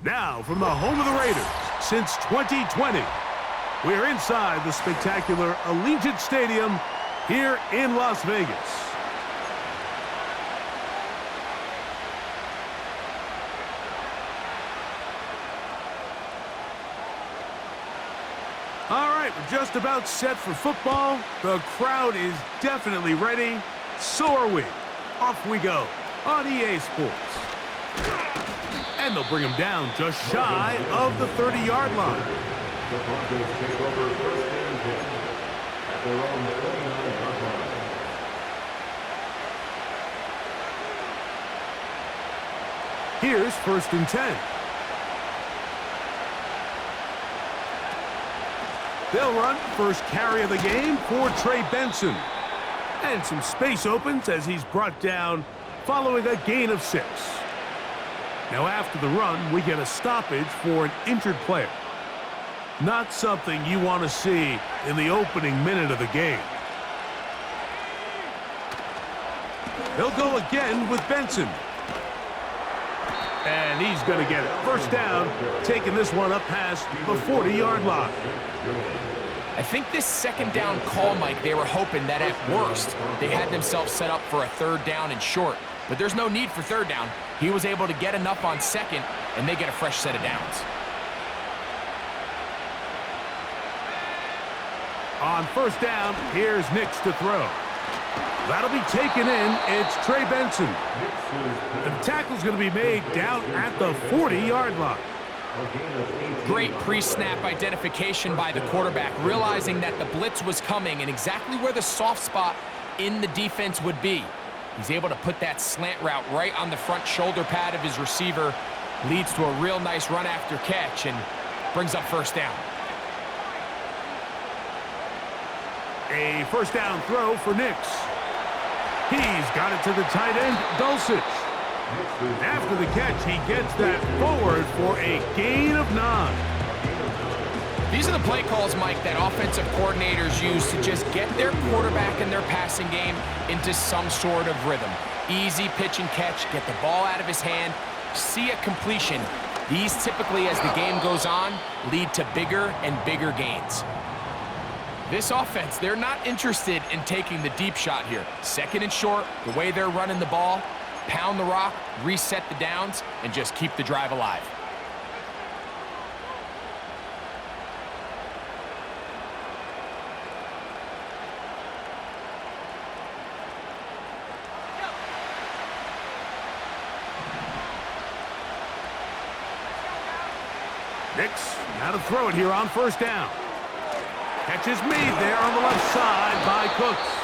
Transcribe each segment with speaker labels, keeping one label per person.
Speaker 1: Now, from the home of the Raiders since 2020, we're inside the spectacular Allegiant Stadium here in Las Vegas. All right, we're just about set for football. The crowd is definitely ready. So are we. Off we go on EA Sports. And they'll bring him down just shy of the 30-yard line.
Speaker 2: The Broncos take over first and 10 at their own 39-yard line.
Speaker 1: Here's first and 10. They'll run first carry of the game for Trey Benson. And some space opens as he's brought down following a gain of 6. Now after the run, we get a stoppage for an injured player. Not something you want to see in the opening minute of the game. They'll go again with Benson. And he's going to get it. First down, taking this one up past the 40-yard line.
Speaker 3: I think this second down call, Mike, they were hoping that at worst, they had themselves set up for a third down and short. But there's no need for third down. He was able to get enough on second, and they get a fresh set of downs.
Speaker 1: On first down, here's Nix to throw. That'll be taken in. It's Trey Benson. The tackle's going to be made down at the 40-yard line.
Speaker 3: Great pre-snap identification by the quarterback, realizing that the blitz was coming and exactly where the soft spot in the defense would be. He's able to put that slant route right on the front shoulder pad of his receiver, leads to a real nice run after catch, and brings up first down.
Speaker 1: A first down throw for Nix. He's got it to the tight end, Dulcich. After the catch, he gets that forward for a gain of 9.
Speaker 3: These are the play calls, Mike, that offensive coordinators use to just get their quarterback and their passing game into some sort of rhythm. Easy pitch and catch, get the ball out of his hand, see a completion. These typically, as the game goes on, lead to bigger and bigger gains. This offense, they're not interested in taking the deep shot here. Second and short, the way they're running the ball, pound the rock, reset the downs, and just keep the drive alive.
Speaker 1: Nix, now to throw it here on first down. Catch is made there on the left side by Cooks.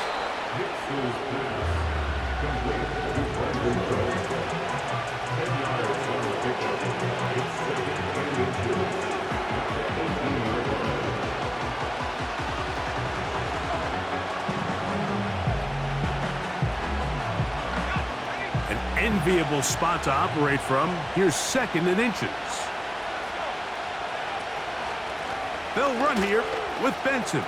Speaker 1: An enviable spot to operate from. Here's second and inches. They'll run here with Benson.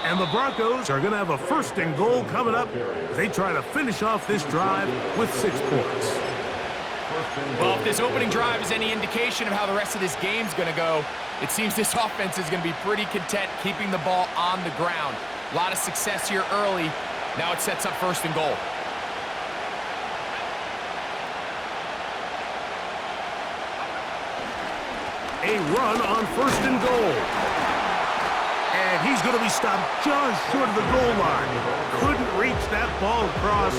Speaker 1: And the Broncos are going to have a first and goal coming up as they try to finish off this drive with 6 points.
Speaker 3: Well, if this opening drive is any indication of how the rest of this game's going to go, it seems this offense is going to be pretty content keeping the ball on the ground. A lot of success here early. Now it sets up first and goal.
Speaker 1: A run on first and goal. And he's going to be stopped just short of the goal line. Couldn't reach that ball across,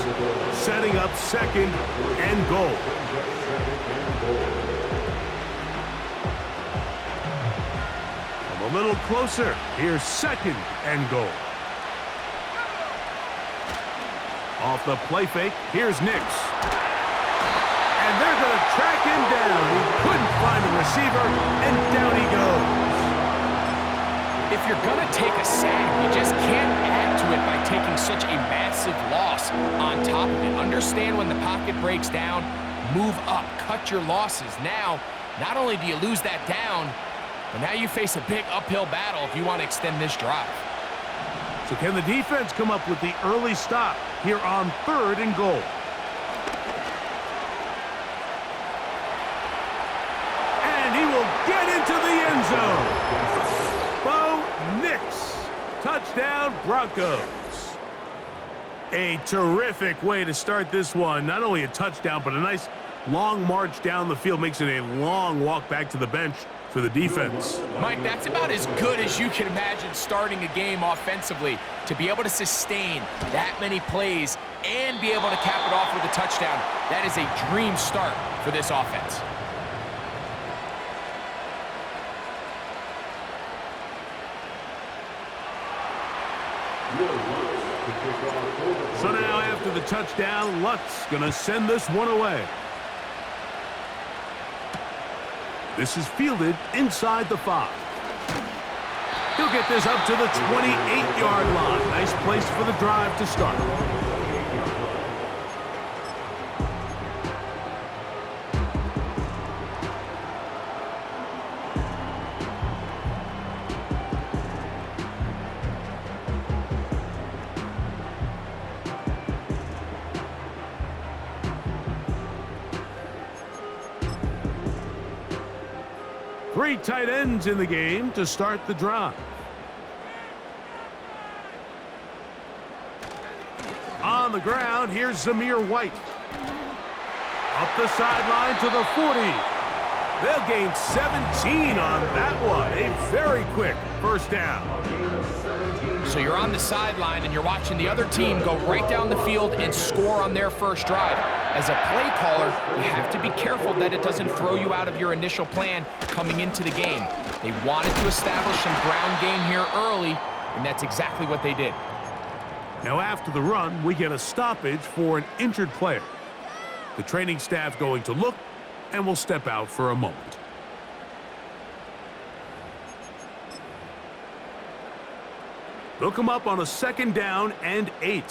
Speaker 1: setting up second and goal. Come a little closer. Here's second and goal. Off the play fake, here's Nix. And they're going to track him down. He couldn't find a receiver, and down he goes.
Speaker 3: If you're going to take a sack, you just can't add to it by taking such a massive loss on top of it. Understand when the pocket breaks down, move up, cut your losses. Now, not only do you lose that down, but now you face a big uphill battle if you want to extend this drive.
Speaker 1: So can the defense come up with the early stop here on third and goal? zone. Bo Nix. Touchdown, Broncos. A terrific way to start this one. Not only a touchdown, but a nice long march down the field. Makes it a long walk back to the bench for the defense.
Speaker 3: Mike, that's about as good as you can imagine starting a game offensively. To be able to sustain that many plays and be able to cap it off with a touchdown, that is a dream start for this offense.
Speaker 1: So now after the touchdown, Lutz gonna send this one away. This is fielded inside the 5. He'll get this up to the 28-yard line. Nice place for the drive to start. 3 tight ends in the game to start the drive. On the ground, here's Zamir White. Up the sideline to the 40. They'll gain 17 on that one. A very quick first down.
Speaker 3: So you're on the sideline and you're watching the other team go right down the field and score on their first drive. As a play caller, you have to be careful that it doesn't throw you out of your initial plan coming into the game. They wanted to establish some ground game here early, and that's exactly what they did.
Speaker 1: Now after the run, we get a stoppage for an injured player. The training staff going to look and will step out for a moment. They'll come up on a 2nd down and 8.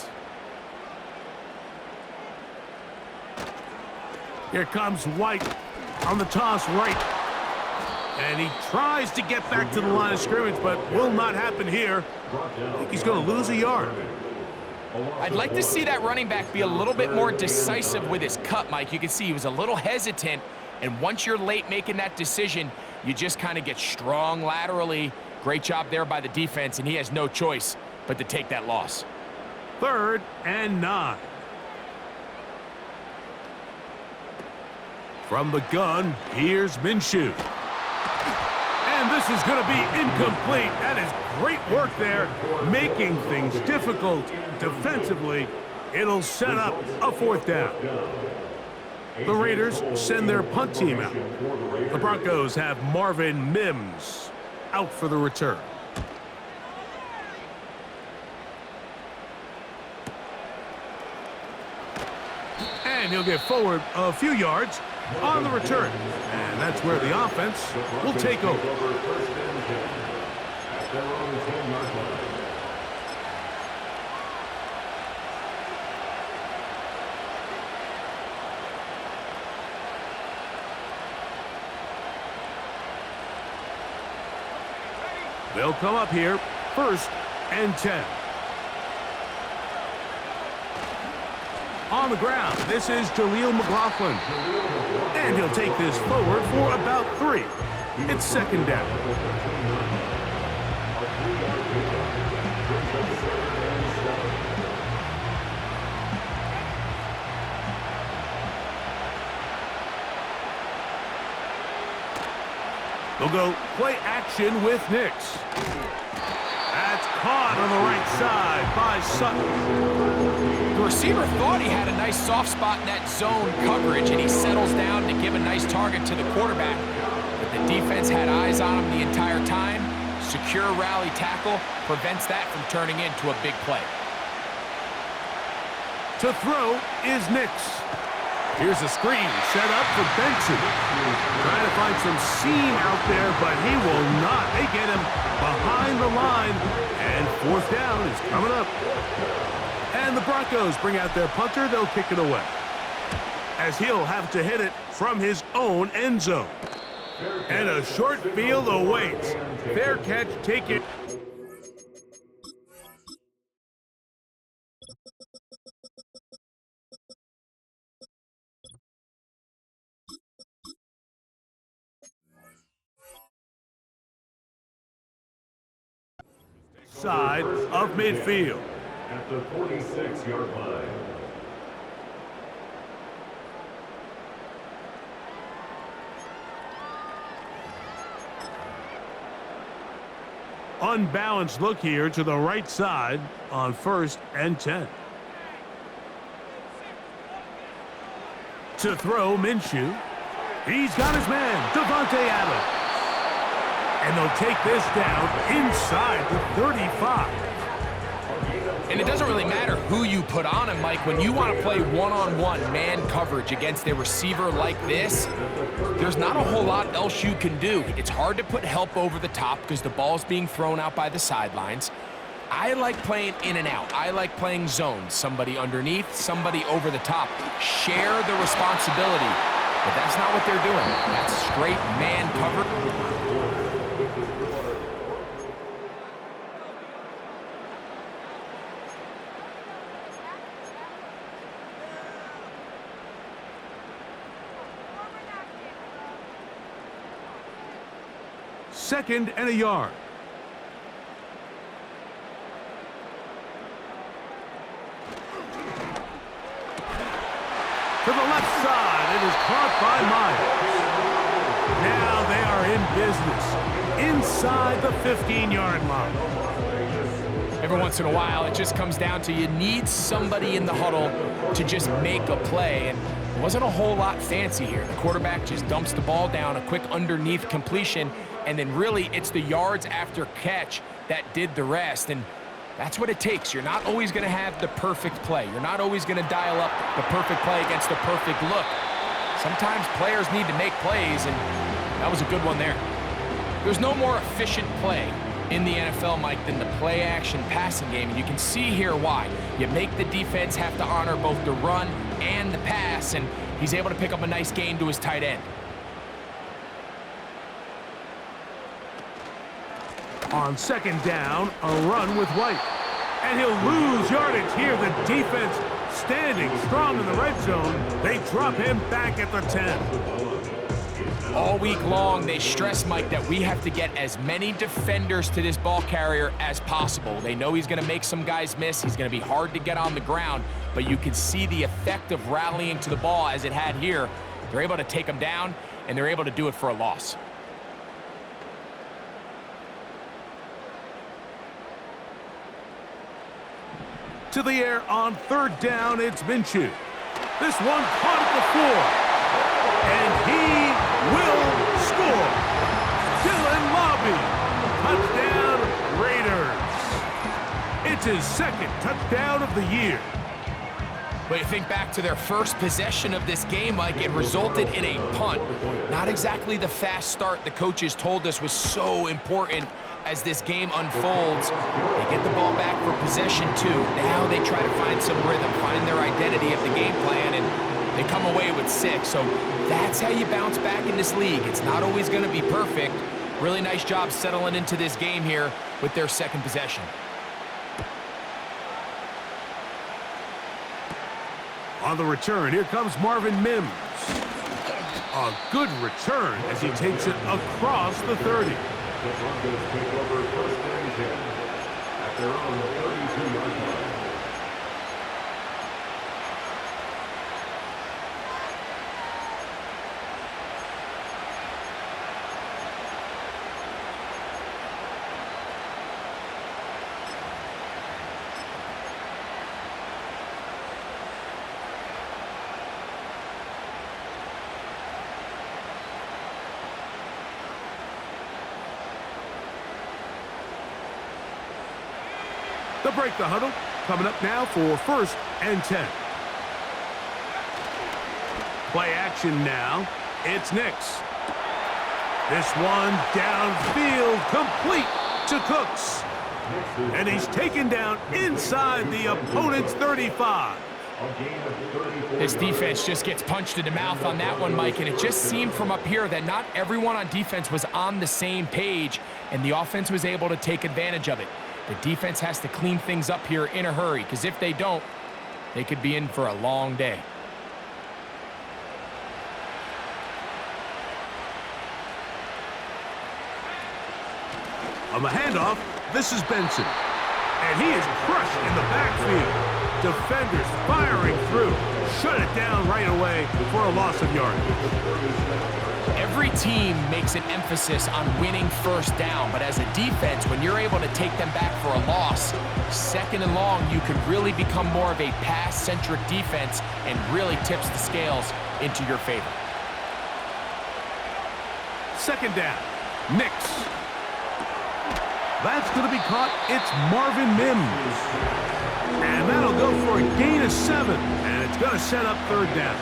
Speaker 1: Here comes White on the toss right. And he tries to get back to the line of scrimmage, but will not happen here. I think he's going to lose a yard.
Speaker 3: I'd like to see that running back be a little bit more decisive with his cut, Mike. You can see he was a little hesitant, and once you're late making that decision, you just kind of get strong laterally. Great job there by the defense, and he has no choice but to take that loss.
Speaker 1: 3rd and 9. From the gun, here's Minshew. And this is going to be incomplete. That is great work there, making things difficult defensively. It'll set up a 4th down. The Raiders send their punt team out. The Broncos have Marvin Mims out for the return. And he'll get forward a few yards on the return. And that's where the offense will take over. They'll come up here, 1st and 10. On the ground, this is Jaleel McLaughlin. And he'll take this forward for about 3. It's 2nd down. They'll go play action with Nix. That's caught on the right side by Sutton.
Speaker 3: The receiver thought he had a nice soft spot in that zone coverage, and he settles down to give a nice target to the quarterback. But the defense had eyes on him the entire time. Secure rally tackle prevents that from turning into a big play.
Speaker 1: To throw is Nix. Here's a screen set up for Benson. Trying to find some seam out there, but he will not. They get him behind the line, and 4th down is coming up. And the Broncos bring out their punter. They'll kick it away, as he'll have to hit it from his own end zone. And a short field awaits. Fair catch, take it. side of midfield.
Speaker 2: At the 46-yard line.
Speaker 1: Unbalanced look here to the right side on 1st and 10. To throw, Minshew. He's got his man, Devontae Adams. And they'll take this down inside the 35.
Speaker 3: And it doesn't really matter who you put on him, Mike. When you want to play one-on-one man coverage against a receiver like this, there's not a whole lot else you can do. It's hard to put help over the top because the ball's being thrown out by the sidelines. I like playing in and out. I like playing zone. Somebody underneath, somebody over the top. Share the responsibility. But that's not what they're doing. That's straight man coverage.
Speaker 1: Second and a yard. To the left side, it is caught by Myers. Now they are in business inside the 15-yard line.
Speaker 3: Every once in a while, it just comes down to you need somebody in the huddle to just make a play, and it wasn't a whole lot fancy here. The quarterback just dumps the ball down, a quick underneath completion, and then really it's the yards after catch that did the rest, and that's what it takes. You're not always going to have the perfect play. You're not always going to dial up the perfect play against the perfect look. Sometimes players need to make plays, and that was a good one there. There's no more efficient play in the NFL, Mike, than the play-action passing game, and you can see here why. You make the defense have to honor both the run and the pass, and he's able to pick up a nice gain to his tight end.
Speaker 1: On second down, a run with White. And he'll lose yardage here. The defense standing strong in the red zone. They drop him back at the 10.
Speaker 3: All week long, they stress, Mike, that we have to get as many defenders to this ball carrier as possible. They know he's going to make some guys miss. He's going to be hard to get on the ground, but you can see the effect of rallying to the ball as it had here. They're able to take him down, and they're able to do it for a loss.
Speaker 1: To the air on third down, it's Minshew. This one caught at the 4. And he will score. Dylan Lobby. Touchdown, Raiders. It's his second touchdown of the year.
Speaker 3: But you think back to their first possession of this game, Mike, it resulted in a punt. Not exactly the fast start the coaches told us was so important as this game unfolds. They get the ball back for possession 2. Now they try to find some rhythm, find their identity of the game plan, and they come away with 6. So that's how you bounce back in this league. It's not always going to be perfect. Really nice job settling into this game here with their second possession.
Speaker 1: On the return, here comes Marvin Mims. A good return as he takes it across the 30.
Speaker 2: The Broncos take over 1st and 10 at their own 32-yard line.
Speaker 1: They'll break the huddle. Coming up now for 1st and 10. Play action now. It's Nix. This one downfield, complete to Cooks. And he's taken down inside the opponent's 35.
Speaker 3: This defense just gets punched in the mouth on that one, Mike, and it just seemed from up here that not everyone on defense was on the same page, and the offense was able to take advantage of it. The defense has to clean things up here in a hurry, because if they don't, they could be in for a long day.
Speaker 1: On the handoff, This is Benson. And he is crushed in the backfield. Defenders firing through. Shut it down right away for a loss of yardage.
Speaker 3: Every team makes an emphasis on winning first down, but as a defense, when you're able to take them back for a loss, second and long, you can really become more of a pass-centric defense and really tips the scales into your favor.
Speaker 1: Second down. Nix. That's going to be caught. It's Marvin Mims. And that'll go for a gain of 7. And it's going to set up third down.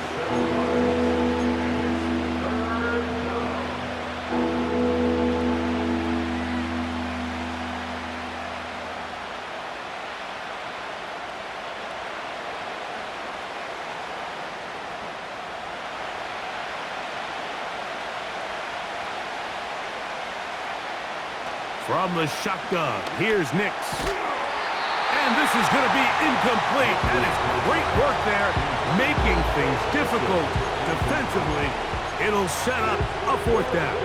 Speaker 1: From the shotgun, here's Nix. And this is going to be incomplete. That is great work there, making things difficult defensively. It'll set up a fourth down.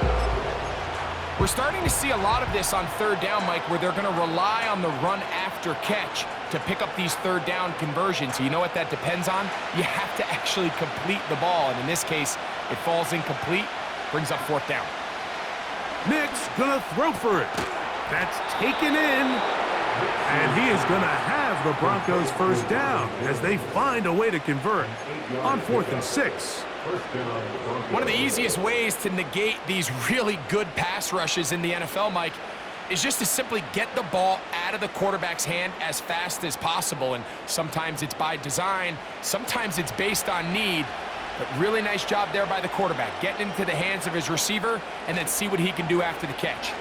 Speaker 3: We're starting to see a lot of this on third down, Mike, where they're going to rely on the run after catch to pick up these third down conversions. You know what that depends on? You have to actually complete the ball. And in this case, it falls incomplete, brings up fourth down.
Speaker 1: Nix gonna throw for it. That's taken in. And he is gonna have the Broncos first down as they find a way to convert on 4th and 6.
Speaker 3: One of the easiest ways to negate these really good pass rushes in the NFL, Mike, is just to simply get the ball out of the quarterback's hand as fast as possible. And sometimes it's by design, sometimes it's based on need. But really nice job there by the quarterback, getting into the hands of his receiver and then see what he can do after the catch.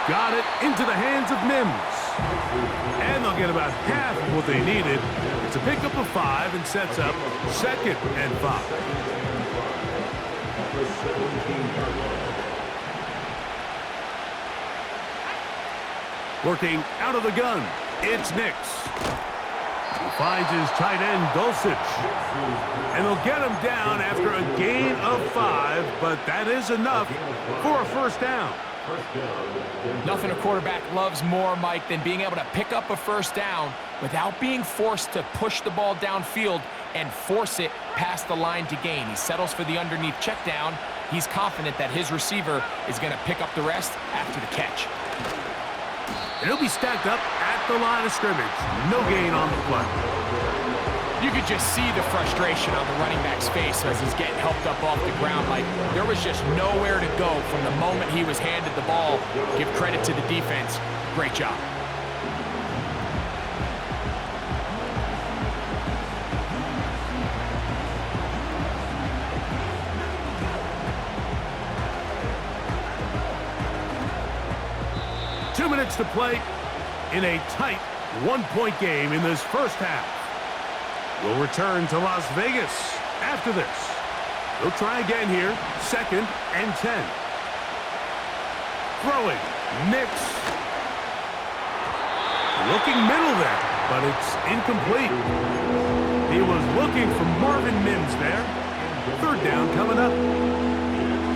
Speaker 1: Got it into the hands of Mims. And they'll get about half of what they needed. It's a pickup of 5 and sets up 2nd and 5. Working out of the gun, it's Nix. He finds his tight end, Dulcich. And they'll get him down after a gain of 5, but that is enough for a first down.
Speaker 3: Nothing a quarterback loves more, Mike, than being able to pick up a first down without being forced to push the ball downfield and force it past the line to gain. He settles for the underneath check down. He's confident that his receiver is going to pick up the rest after the catch.
Speaker 1: And he'll be stacked up at the line of scrimmage. No gain on the play.
Speaker 3: You could just see the frustration on the running back's face as he's getting helped up off the ground. Like, there was just nowhere to go from the moment he was handed the ball. Give credit to the defense. Great job.
Speaker 1: Two minutes to play in a tight one-point game in this first half. We'll return to Las Vegas after this. They'll try again here, 2nd and 10. Throwing, Nix. Looking middle there, but it's incomplete. He was looking for Marvin Mims there. Third down coming up.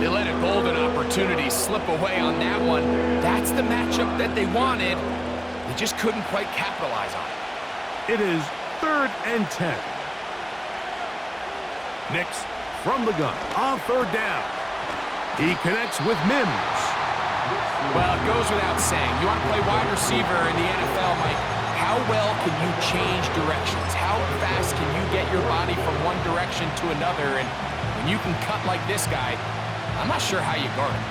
Speaker 3: They let a golden opportunity slip away on that one. That's the matchup that they wanted. They just couldn't quite capitalize on it.
Speaker 1: It is 3rd and 10. Nix from the gun on 3rd down. He connects with Mims.
Speaker 3: Well, it goes without saying. You want to play wide receiver in the NFL, Mike, how well can you change directions? How fast can you get your body from one direction to another? And when you can cut like this guy, I'm not sure how you guard him.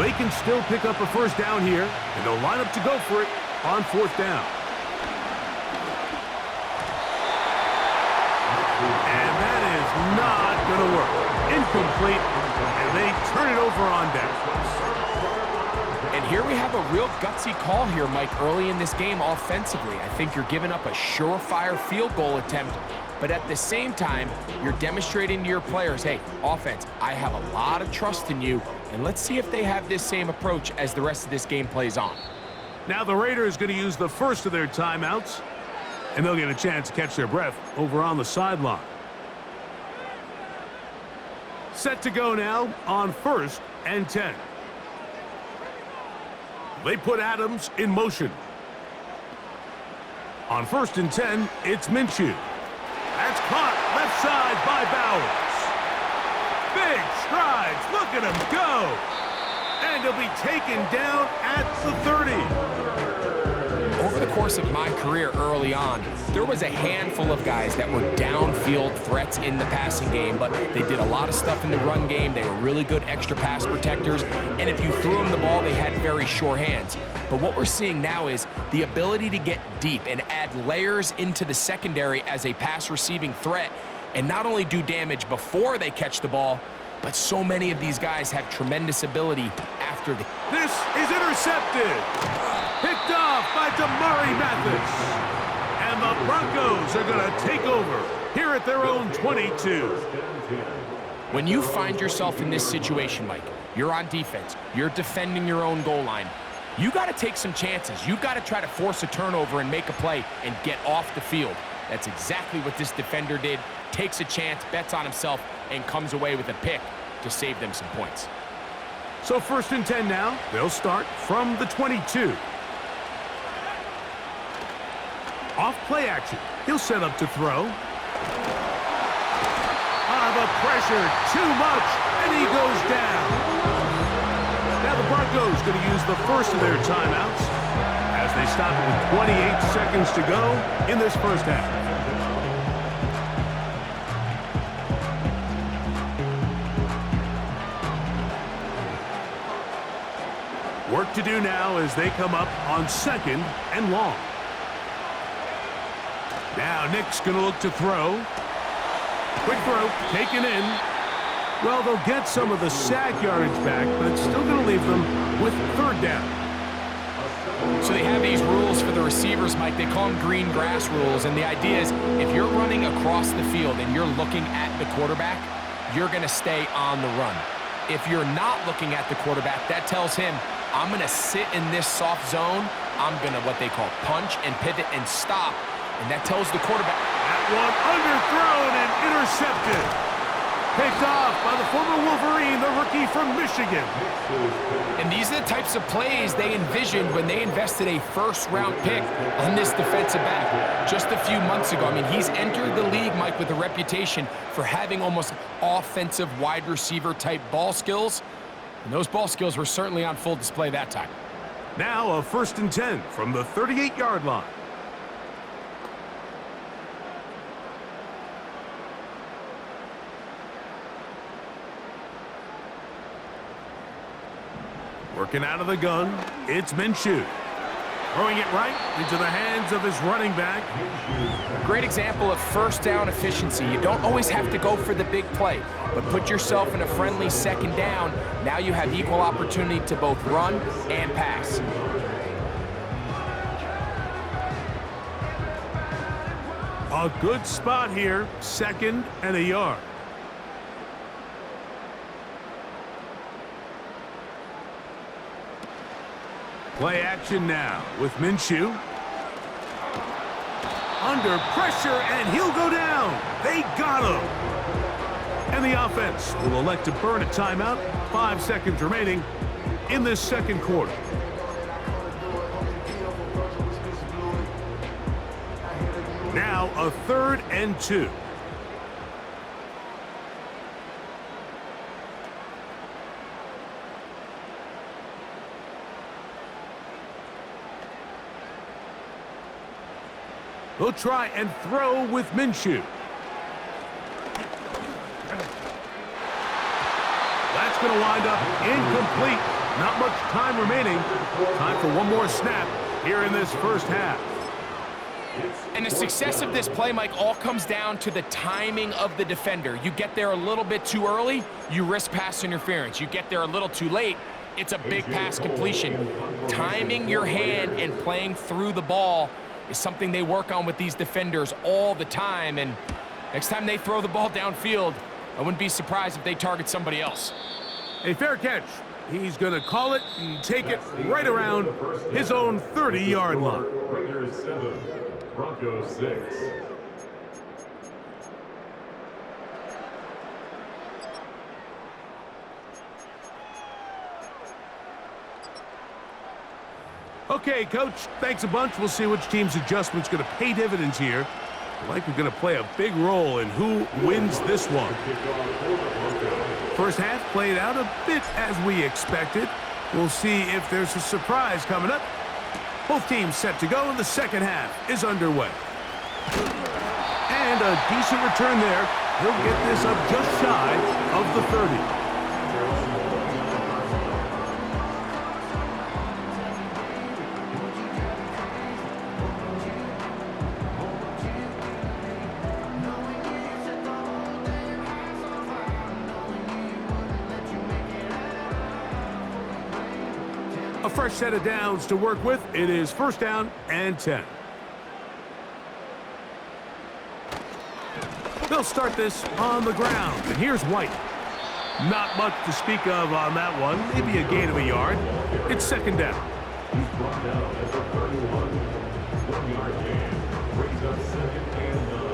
Speaker 1: They can still pick up a first down here, and they'll line up to go for it on 4th down. And that is not going to work. Incomplete, and they turn it over on down.
Speaker 3: And here we have a real gutsy call here, Mike, early in this game offensively. I think you're giving up a surefire field goal attempt, but at the same time, you're demonstrating to your players, hey, offense, I have a lot of trust in you, and let's see if they have this same approach as the rest of this game plays on.
Speaker 1: Now the Raiders going to use the first of their timeouts, and they'll get a chance to catch their breath over on the sideline. Set to go now on 1st and 10. They put Adams in motion. On 1st and 10, it's Minshew. That's caught left side by Bowers. Big strides. Look at him go. And he'll be taken down at the 30.
Speaker 3: Over the course of my career early on, there was a handful of guys that were downfield threats in the passing game, but they did a lot of stuff in the run game. They were really good extra pass protectors, and if you threw them the ball, they had very sure hands. But what we're seeing now is the ability to get deep and add layers into the secondary as a pass receiving threat, and not only do damage before they catch the ball, but so many of these guys have tremendous ability after the...
Speaker 1: This is intercepted. Picked off by Damari Mathis. And the Broncos are going to take over here at their own 22.
Speaker 3: When you find yourself in this situation, Mike, you're on defense, you're defending your own goal line, you got to take some chances. You got to try to force a turnover and make a play and get off the field. That's exactly what this defender did. Takes a chance, bets on himself, and comes away with a pick to save them some points.
Speaker 1: So 1st and 10 now. They'll start from the 22. Off play action. He'll set up to throw. The pressure, too much, and he goes down. Now the Broncos going to use the first of their timeouts as they stop it with 28 seconds to go in this first half. Work to do now as they come up on 2nd and long. Now Nick's going to look to throw. Quick throw, taken in. Well, they'll get some of the sack yardage back, but it's still going to leave them with 3rd down.
Speaker 3: So they have these rules for the receivers, Mike. They call them green grass rules, and the idea is if you're running across the field and you're looking at the quarterback, you're going to stay on the run. If you're not looking at the quarterback, that tells him, I'm going to sit in this soft zone. I'm going to what they call punch and pivot and stop. And that tells the quarterback.
Speaker 1: That one underthrown and intercepted. Picked off by the former Wolverine, the rookie from Michigan.
Speaker 3: And these are the types of plays they envisioned when they invested a first-round pick on this defensive back just a few months ago. I mean, he's entered the league, Mike, with a reputation for having almost offensive wide receiver type ball skills. And those ball skills were certainly on full display that time.
Speaker 1: Now a 1st and 10 from the 38-yard line. Working out of the gun, it's Minshew. Throwing it right into the hands of his running back.
Speaker 3: Great example of first down efficiency. You don't always have to go for the big play, but put yourself in a friendly 2nd down. Now you have equal opportunity to both run and pass.
Speaker 1: A good spot here, 2nd and a yard. Play action now with Minshew. Under pressure, and he'll go down. They got him. And the offense will elect to burn a timeout. 5 seconds remaining in this 2nd quarter. Now a 3rd and 2. They'll try and throw with Minshew. That's going to wind up incomplete. Not much time remaining. Time for one more snap here in this first half.
Speaker 3: And the success of this play, Mike, all comes down to the timing of the defender. You get there a little bit too early, you risk pass interference. You get there a little too late, it's a big pass completion. Timing your hand and playing through the ball is something they work on with these defenders all the time. And next time they throw the ball downfield, I wouldn't be surprised if they target somebody else.
Speaker 1: A fair catch. He's going to call it and take it right around his own 30-yard line.
Speaker 2: Raiders 7, Broncos 6.
Speaker 1: Okay, Coach, thanks a bunch. We'll see which team's adjustment's going to pay dividends here. I think we're going to play a big role in who wins this one. First half played out a bit as we expected. We'll see if there's a surprise coming up. Both teams set to go, and the second half is underway. And a decent return there. He'll get this up just shy of the 30. A fresh set of downs to work with. It is first down and 10. They'll start this on the ground, and here's White. Not much to speak of on that one. Maybe a gain of a yard. It's second down.
Speaker 2: He's brought down at the 31. 1 yard gain. Brings up second and 9.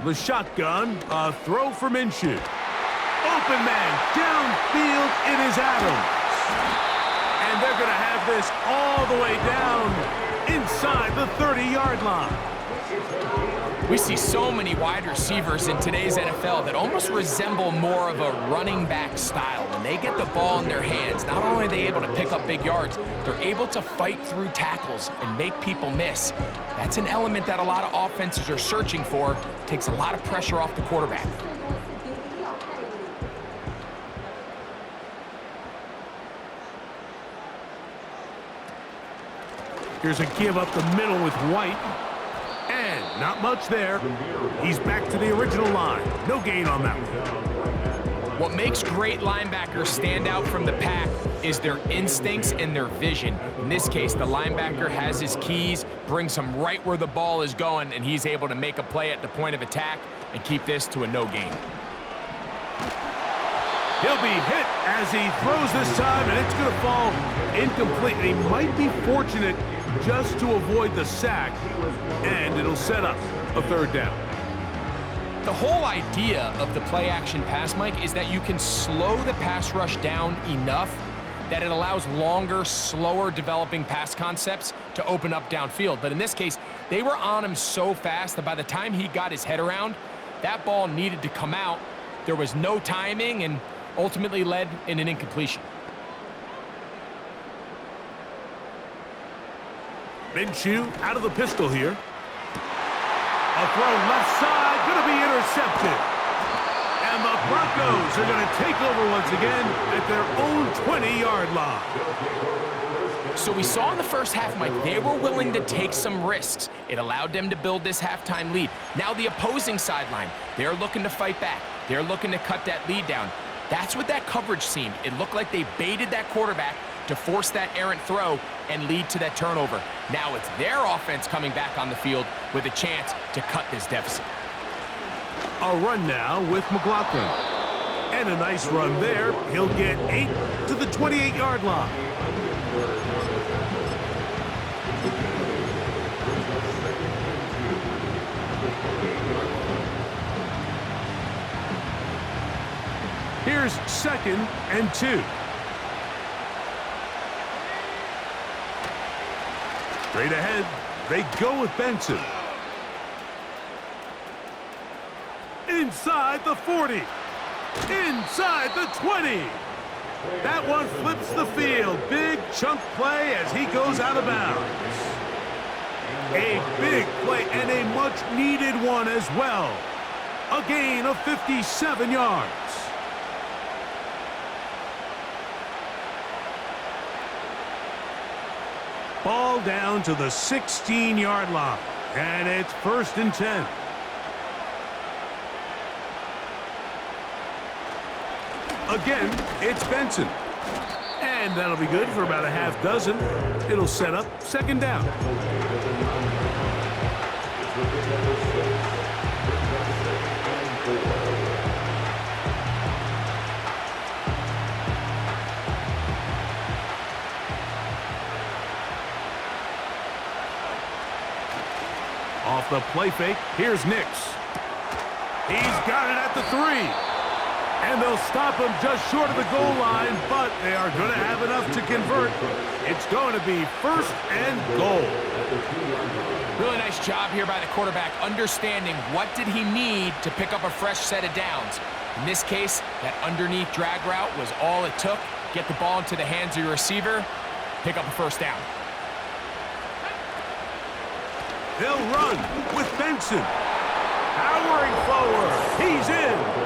Speaker 1: The shotgun, a throw for Minshew. Open man, downfield, it is Adams. And they're going to have this all the way down inside the 30-yard line.
Speaker 3: We see so many wide receivers in today's NFL that almost resemble more of a running back style. When they get the ball in their hands, not only are they able to pick up big yards, they're able to fight through tackles and make people miss. That's an element that a lot of offenses are searching for. Takes a lot of pressure off the quarterback.
Speaker 1: Here's a give up the middle with White. And not much there. He's back to the original line. No gain on that one.
Speaker 3: What makes great linebackers stand out from the pack is their instincts and their vision. In this case, the linebacker has his keys, brings him right where the ball is going, and he's able to make a play at the point of attack and keep this to a no gain.
Speaker 1: He'll be hit as he throws this time, and it's going to fall incomplete. He might be fortunate just to avoid the sack, and it'll set up a third down.
Speaker 3: The whole idea of the play-action pass, Mike, is that you can slow the pass rush down enough that it allows longer, slower developing pass concepts to open up downfield. But in this case, they were on him so fast that by the time he got his head around, that ball needed to come out. There was no timing and ultimately led in an incompletion.
Speaker 1: Minshew out of the pistol here. A throw left side, going to be intercepted. And the Broncos are going to take over once again at their own 20-yard line.
Speaker 3: So we saw in the first half, Mike, they were willing to take some risks. It allowed them to build this halftime lead. Now the opposing sideline, they're looking to fight back. They're looking to cut that lead down. That's what that coverage seemed. It looked like they baited that quarterback to force that errant throw and lead to that turnover. Now it's their offense coming back on the field with a chance to cut this deficit.
Speaker 1: A run now with McLaughlin. And a nice run there. He'll get 8 to the 28-yard line. Here's second and 2. Straight ahead, they go with Benson. Inside the 40. Inside the 20. That one flips the field. Big chunk play as he goes out of bounds. A big play and a much-needed one as well. A gain of 57 yards. Ball down to the 16-yard line, and it's first and 10. Again, it's Benson. And that'll be good for about a half dozen. It'll set up second down. Off the play fake, here's Nix. He's got it at the 3. And they'll stop him just short of the goal line, but they are going to have enough to convert. It's going to be first and goal.
Speaker 3: Really nice job here by the quarterback, understanding what did he need to pick up a fresh set of downs. In this case, that underneath drag route was all it took. Get the ball into the hands of your receiver, pick up a first down.
Speaker 1: They'll run with Benson. Powering forward. He's in.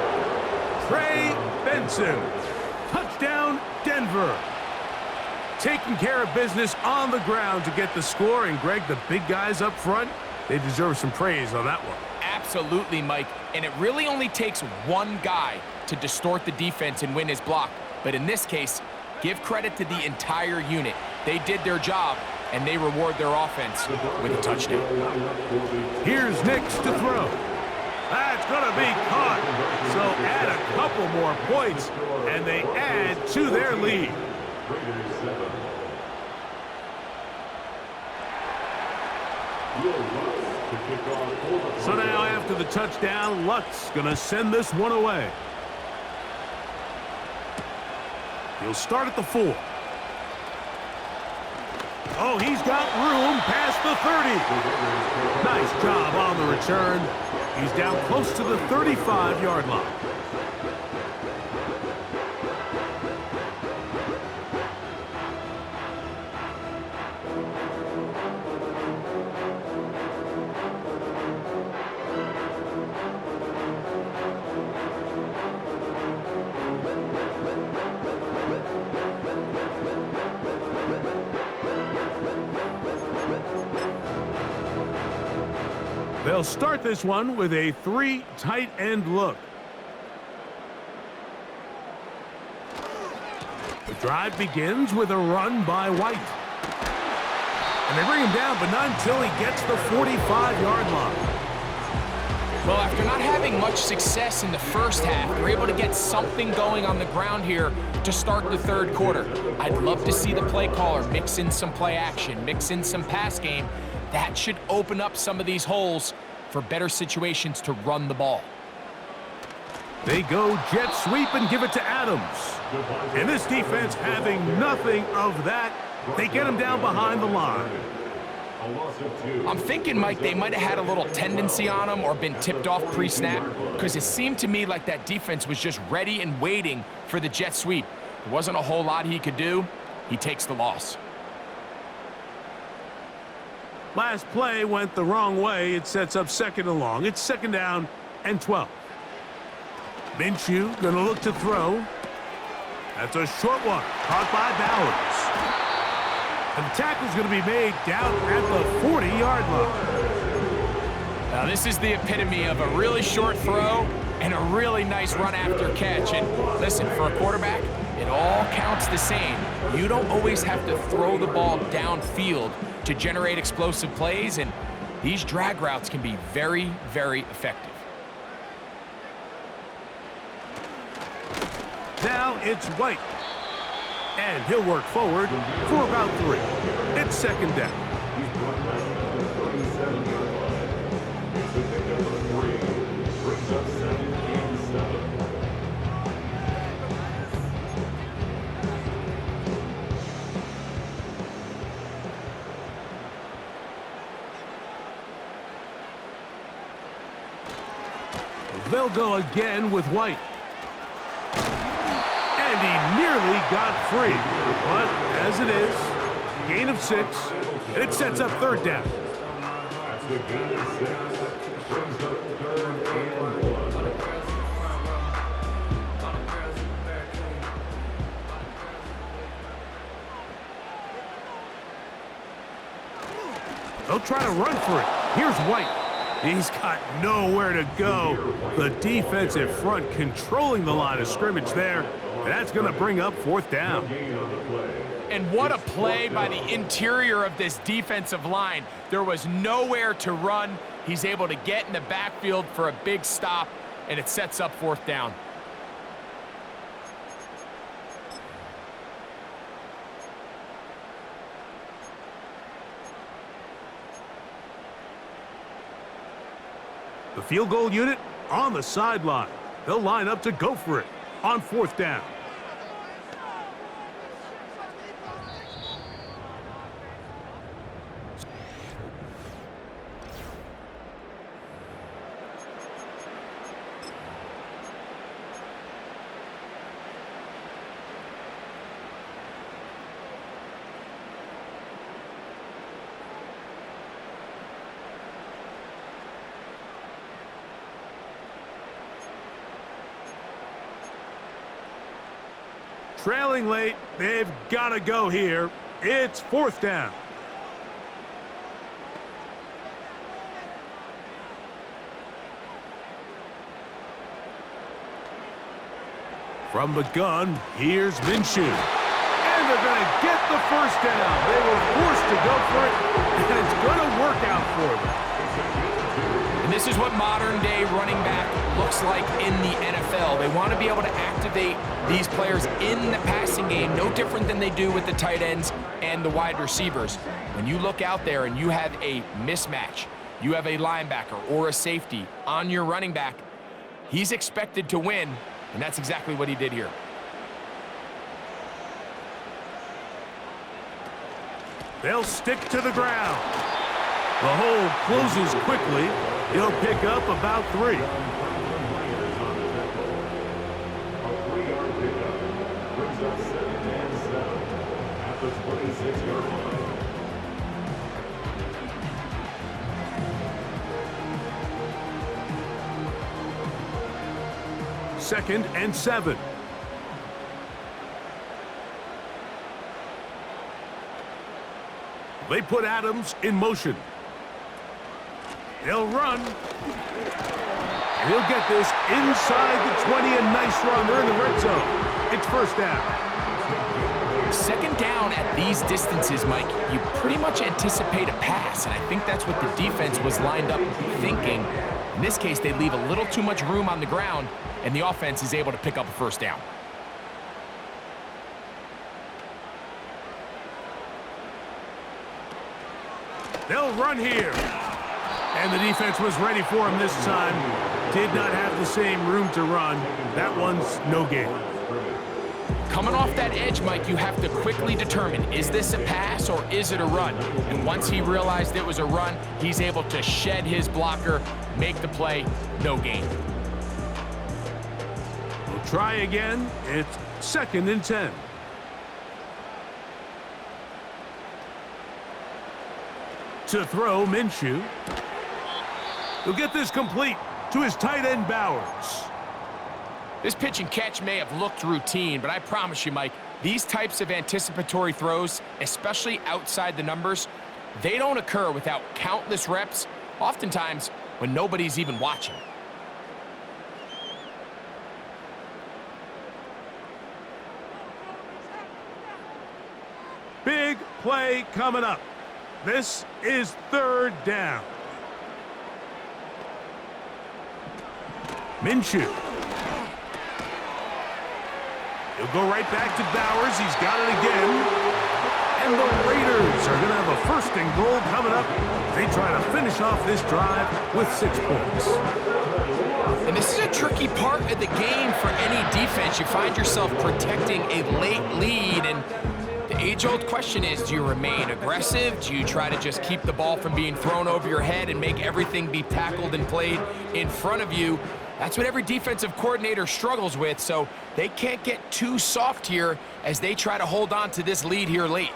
Speaker 1: Trey Benson. Touchdown, Denver. Taking care of business on the ground to get the score. And, Greg, the big guys up front, they deserve some praise on that one.
Speaker 3: Absolutely, Mike. And it really only takes one guy to distort the defense and win his block. But in this case, give credit to the entire unit. They did their job, and they reward their offense with a touchdown.
Speaker 1: Here's Nix to throw. That's going to be caught. So add a couple more points, and they add to their lead. So now after the touchdown, Lutz going to send this one away. He'll start at the 4. Oh, he's got room past the 30. Nice job on the return. He's down close to the 35-yard line. They'll start this one with a 3 tight end look. The drive begins with a run by White. And they bring him down, but not until he gets the 45-yard line.
Speaker 3: Well, after not having much success in the first half, they're able to get something going on the ground here to start the third quarter. I'd love to see the play caller mix in some play action, mix in some pass game. That should open up some of these holes for better situations to run the ball.
Speaker 1: They go jet sweep and give it to Adams. And this defense having nothing of that, they get him down behind the line.
Speaker 3: I'm thinking, Mike, they might have had a little tendency on him or been tipped off pre-snap, because it seemed to me like that defense was just ready and waiting for the jet sweep. There wasn't a whole lot he could do. He takes the loss.
Speaker 1: Last play went the wrong way. It sets up second and long. It's second down and 12. Minshew gonna look to throw. That's a short one, caught by Bowers. And the tackle's gonna be made down at the 40-yard line.
Speaker 3: Now this is the epitome of a really short throw and a really nice run after catch. And listen, for a quarterback, it all counts the same. You don't always have to throw the ball downfield to generate explosive plays, and these drag routes can be very, very effective.
Speaker 1: Now it's White. And he'll work forward for about 3. It's second down. They'll go again with White. And he nearly got free. But as it is, gain of 6, and it sets up third down. They'll try to run for it. Here's White. He's got nowhere to go. The defensive front controlling the line of scrimmage there. And that's going to bring up fourth down.
Speaker 3: And what a play by the interior of this defensive line. There was nowhere to run. He's able to get in the backfield for a big stop, and it sets up fourth down.
Speaker 1: The field goal unit on the sideline. They'll line up to go for it on fourth down. Trailing late, they've got to go here. It's fourth down. From the gun, here's Minshew. And they're going to get the first down. They were forced to go for it, and it's going to work out for them.
Speaker 3: And this is what modern-day running back looks like in the NFL. They want to be able to activate these players in the passing game, no different than they do with the tight ends and the wide receivers. When you look out there and you have a mismatch, you have a linebacker or a safety on your running back, he's expected to win, and that's exactly what he did here.
Speaker 1: They'll stick to the ground. The hole closes quickly. He'll pick up about 3.
Speaker 2: A 3-yard pickup brings up 2nd and 7 at the 26-yard line.
Speaker 1: Second and 7. They put Adams in motion. He'll run. And he'll get this inside the 20, a nice run. They're in the red zone. It's first down.
Speaker 3: Second down at these distances, Mike, you pretty much anticipate a pass, and I think that's what the defense was lined up thinking. In this case, they leave a little too much room on the ground, and the offense is able to pick up a first down.
Speaker 1: They'll run here. And the defense was ready for him this time. Did not have the same room to run. That one's no gain.
Speaker 3: Coming off that edge, Mike, you have to quickly determine, is this a pass or is it a run? And once he realized it was a run, he's able to shed his blocker, make the play, no gain.
Speaker 1: We'll try again. It's 2nd and 10. To throw, Minshew. He'll get this complete to his tight end, Bowers.
Speaker 3: This pitch and catch may have looked routine, but I promise you, Mike, these types of anticipatory throws, especially outside the numbers, they don't occur without countless reps, oftentimes when nobody's even watching.
Speaker 1: Big play coming up. This is third down. Minshew. He'll go right back to Bowers. He's got it again. And the Raiders are going to have a first and goal coming up. They try to finish off this drive with 6 points.
Speaker 3: And this is a tricky part of the game for any defense. You find yourself protecting a late lead, and the age-old question is, do you remain aggressive? Do you try to just keep the ball from being thrown over your head and make everything be tackled and played in front of you? That's what every defensive coordinator struggles with, so they can't get too soft here as they try to hold on to this lead here late.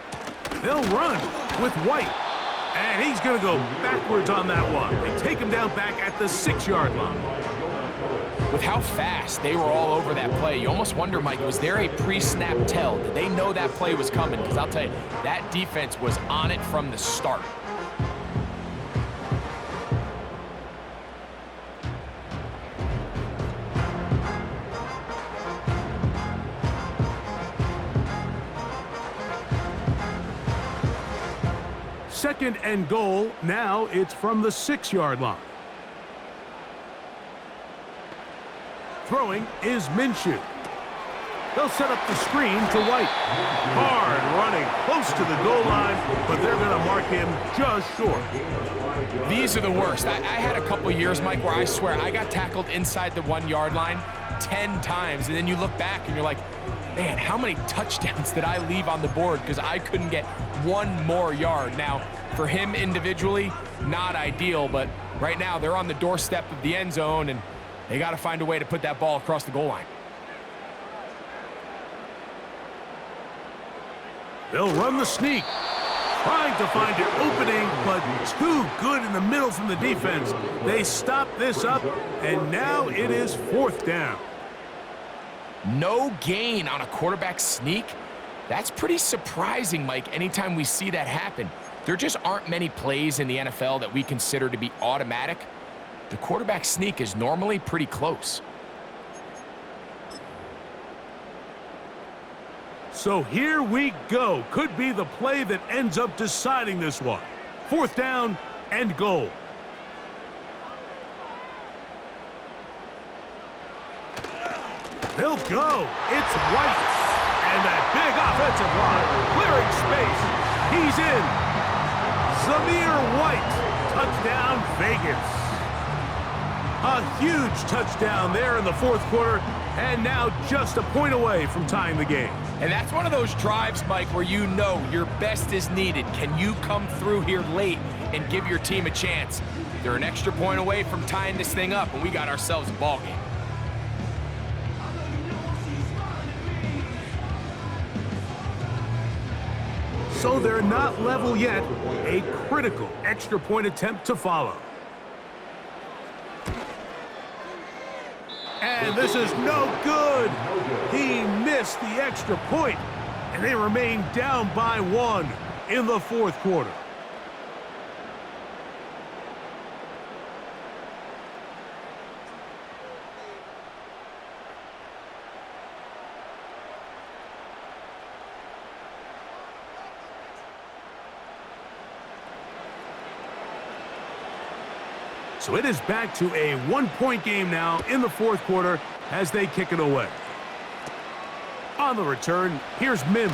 Speaker 1: They'll run with White, and he's going to go backwards on that one. They take him down back at the 6-yard line.
Speaker 3: With how fast they were all over that play, you almost wonder, Mike, was there a pre-snap tell? Did they know that play was coming? Because I'll tell you, that defense was on it from the start.
Speaker 1: Second and goal. Now it's from the 6-yard line. Throwing is Minshew. They'll set up the screen to White. Hard running, close to the goal line, but they're going to mark him just short.
Speaker 3: These are the worst. I had a couple years, Mike, where I swear I got tackled inside the 1-yard line 10 times, and then you look back and you're like, man, how many touchdowns did I leave on the board because I couldn't get one more yard? Now, for him individually, not ideal, but right now they're on the doorstep of the end zone, and they got to find a way to put that ball across the goal line.
Speaker 1: They'll run the sneak, trying to find an opening, but too good in the middle from the defense. They stop this up, and now it is 4th down.
Speaker 3: No gain on a quarterback sneak? That's pretty surprising, Mike, anytime we see that happen. There just aren't many plays in the NFL that we consider to be automatic. The quarterback sneak is normally pretty close.
Speaker 1: So here we go. Could be the play that ends up deciding this one. 4th down and goal. They'll go. It's White. And that big offensive line clearing space. He's in. Zamir White. Touchdown, Vegas. A huge touchdown there in the 4th quarter, and now just a point away from tying the game.
Speaker 3: And that's one of those drives, Mike, where you know your best is needed. Can you come through here late and give your team a chance? They're an extra point away from tying this thing up, and we got ourselves a ball game.
Speaker 1: So they're not level yet. A critical extra point attempt to follow. And this is no good. He missed the extra point, and they remain down by 1 in the 4th quarter. So it is back to a 1-point game now in the 4th quarter as they kick it away. On the return, here's Mims.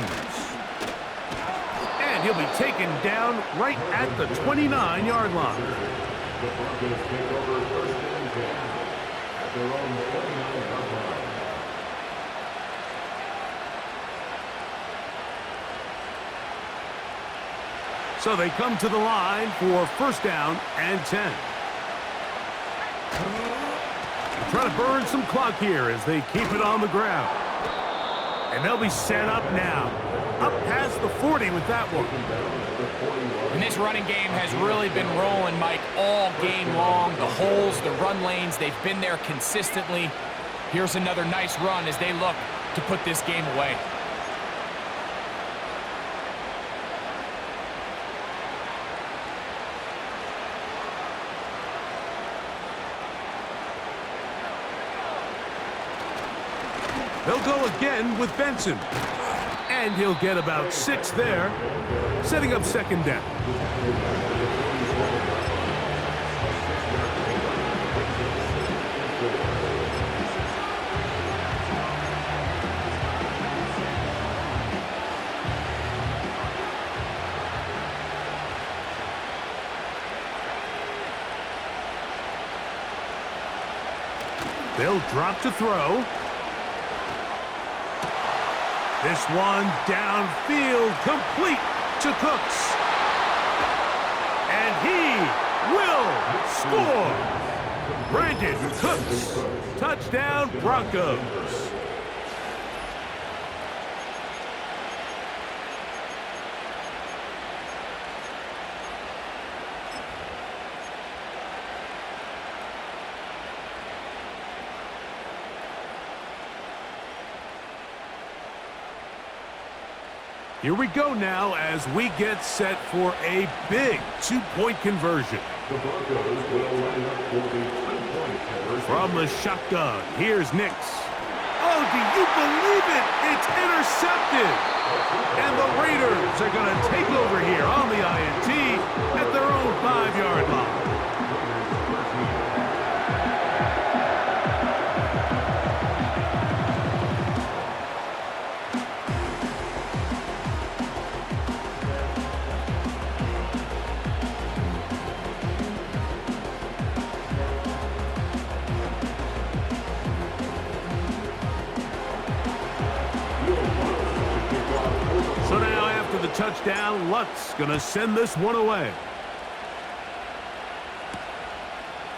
Speaker 1: And he'll be taken down right at the 29-yard line.
Speaker 2: The Broncos take over 1st and 10 at their own 29-yard line.
Speaker 1: So they come to the line for 1st down and 10. Trying to burn some clock here as they keep it on the ground. And they'll be set up now. Up past the 40 with that one.
Speaker 3: And this running game has really been rolling, Mike, all game long. The holes, the run lanes, they've been there consistently. Here's another nice run as they look to put this game away.
Speaker 1: They'll go again with Benson. And he'll get about 6 there, setting up 2nd down. They'll drop to throw. This one downfield, complete to Cooks. And he will score. Brandon Cooks, touchdown Broncos. Here we go now as we get set for a big 2-point conversion.
Speaker 2: The Broncos will line up for the 2-point conversion.
Speaker 1: From the shotgun, here's Nix. A Oh, do you believe it? It's intercepted. And the Raiders are going to take over here on the INT at their own 5-yard line. So now after the touchdown, Lutz going to send this one away.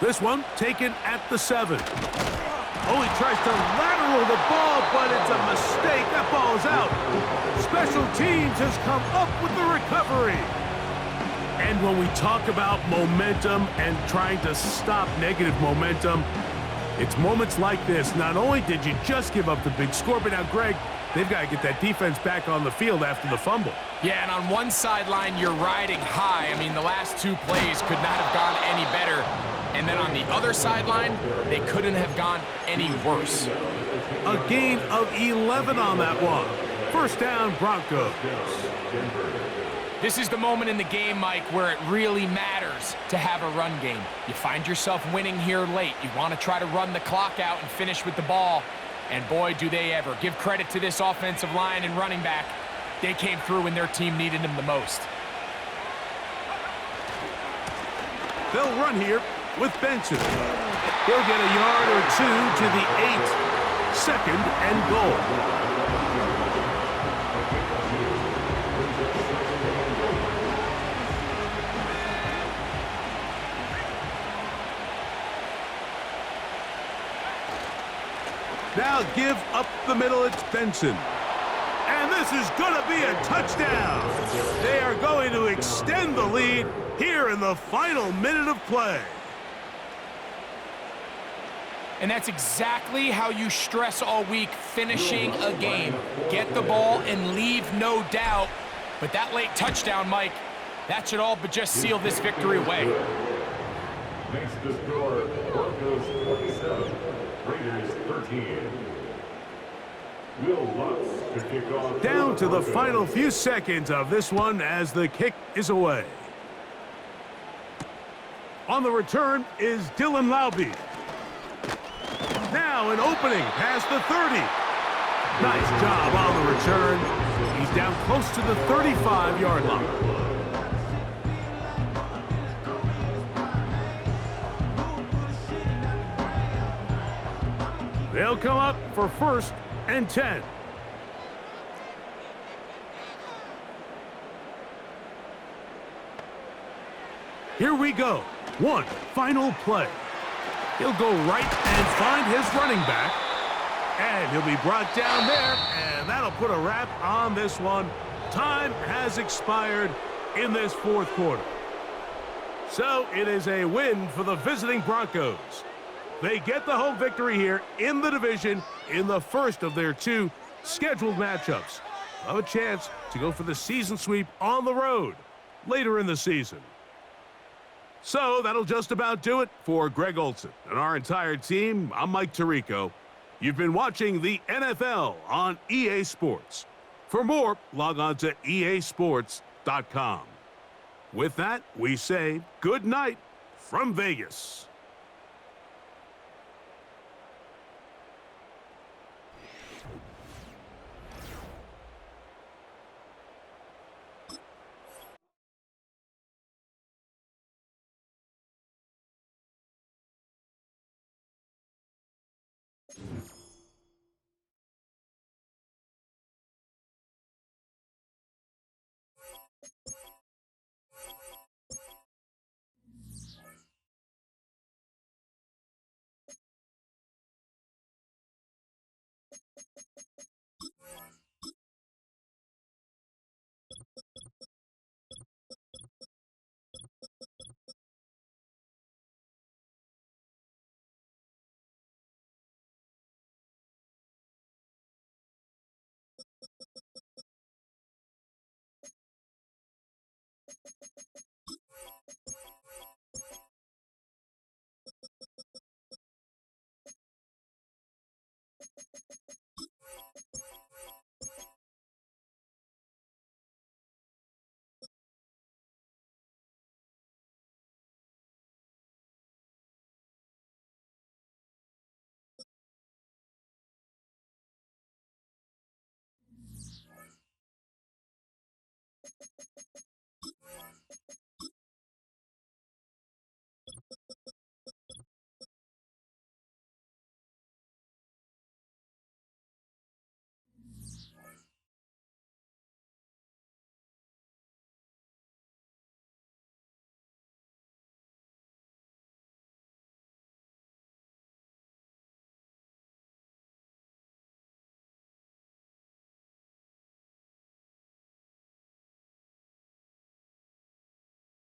Speaker 1: This one taken at the 7. Oh, he tries to lateral the ball, but it's a mistake. That ball is out. Special teams has come up with the recovery. And when we talk about momentum and trying to stop negative momentum, it's moments like this. Not only did you just give up the big score, but now, Greg, they've got to get that defense back on the field after the fumble.
Speaker 3: Yeah, and on one sideline, you're riding high. I mean, the last 2 plays could not have gone any better. And then on the other sideline, they couldn't have gone any worse.
Speaker 1: A gain of 11 on that one. First down, Broncos.
Speaker 3: This is the moment in the game, Mike, where it really matters to have a run game. You find yourself winning here late. You want to try to run the clock out and finish with the ball. And boy, do they ever. Give credit to this offensive line and running back. They came through when their team needed them the most.
Speaker 1: They'll run here with Benson. He'll get a yard or 2 to the 8. Second and goal. Now give up the middle, it's Benson. And this is going to be a touchdown. They are going to extend the lead here in the final minute of play.
Speaker 3: And that's exactly how you stress all week, finishing a game. Get the ball and leave no doubt. But that late touchdown, Mike, that should all but just seal this victory away.
Speaker 2: Makes the score Broncos 27, Raiders 13. Will Lutz to kick off.
Speaker 1: Down to the final few seconds of this one as the kick is away. On the return is Dylan Laube. Now an opening past the 30. Nice job on the return. He's down close to the 35-yard line. They'll come up for 1st and 10. Here we go. One final play. He'll go right and find his running back. And he'll be brought down there, and that'll put a wrap on this one. Time has expired in this 4th quarter. So it is a win for the visiting Broncos. They get the home victory here in the division in the first of their 2 scheduled matchups. They'll have a chance to go for the season sweep on the road later in the season. So that'll just about do it for Greg Olson and our entire team. I'm Mike Tirico. You've been watching the NFL on EA Sports. For more, log on to easports.com. With that, we say good night from Vegas.